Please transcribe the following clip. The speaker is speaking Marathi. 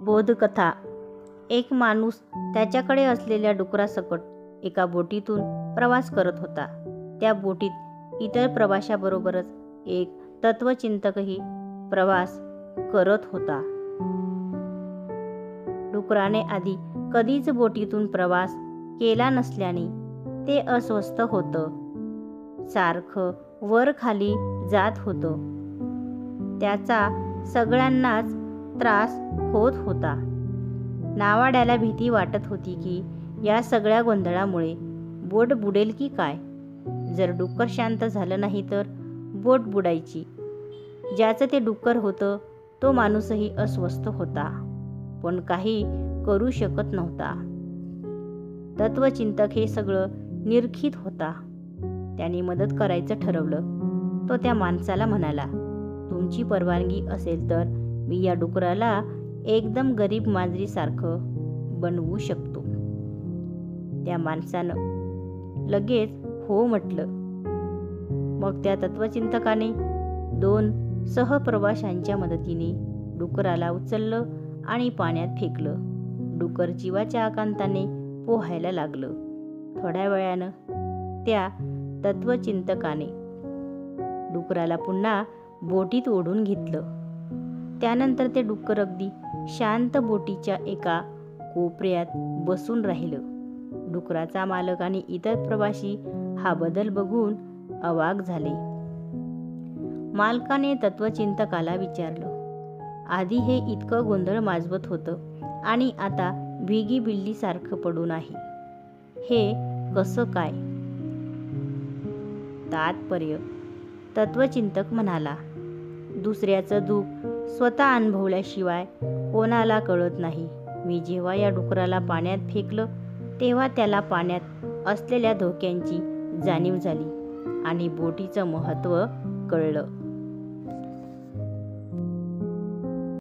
बोधकथा. एक माणूस त्याच्याकडे असलेल्या डुकरासकट एका बोटीतून प्रवास करत होता. त्या बोटीत इतर प्रवाशाबरोबरच एक तत्वचिंतकही प्रवास करत होता. डुकराने आधी कधीच बोटीतून प्रवास केला नसल्याने ते अस्वस्थ होतं. सारखं वर खाली जात होतं. त्याचा सगळ्यांनाच त्रास होत होता. नावाड्याला भीती वाटत होती की या सगळ्या गोंधळामुळे बोट बुडेल की काय. जर डुक्कर शांत झालं नाही तर बोट बुडायची. ज्याचं ते डुक्कर होतं तो माणूसही अस्वस्थ होता, पण काही करू शकत नव्हता. तत्वचिंतक हे सगळं निरखीत होता. त्याने मदत करायचं ठरवलं. तो त्या माणसाला म्हणाला, तुमची परवानगी असेल तर मी या डुकराला एकदम गरीब मांजरीसारखं बनवू शकतो. त्या माणसानं लगेच हो म्हटलं. मग त्या तत्वचिंतकाने 2 सहप्रवाशांच्या मदतीने डुकराला उचललं आणि पाण्यात फेकलं. डुकर जीवाच्या आकांताने पोहायला लागलं. थोड्या वेळानं त्या तत्वचिंतकाने डुकराला पुन्हा बोटीत ओढून घेतलं. त्यानंतर ते डुक्कर अगदी शांत बोटीच्या एका कोपऱ्यात बसून राहिलं. डुकराचा मालक आणि इतर प्रवासी हा बदल बघून अवाक झाले. मालकाने तत्वचिंतकाला विचारलं, आधी हे इतकं गोंधळ माजवत होतं आणि आता भिगी बिल्लीसारखं पडून आहे. हे कसं काय? तात्पर्य: तत्वचिंतक म्हणाला, दुसऱ्याचं दुःख स्वतः अनुभवल्याशिवाय कोणाला कळत नाही. मी जेव्हा या डुकराला पाण्यात फेकलं तेव्हा त्याला पाण्यात असलेल्या धोक्यांची जाणीव झाली आणि बोटीचं महत्त्व कळलं.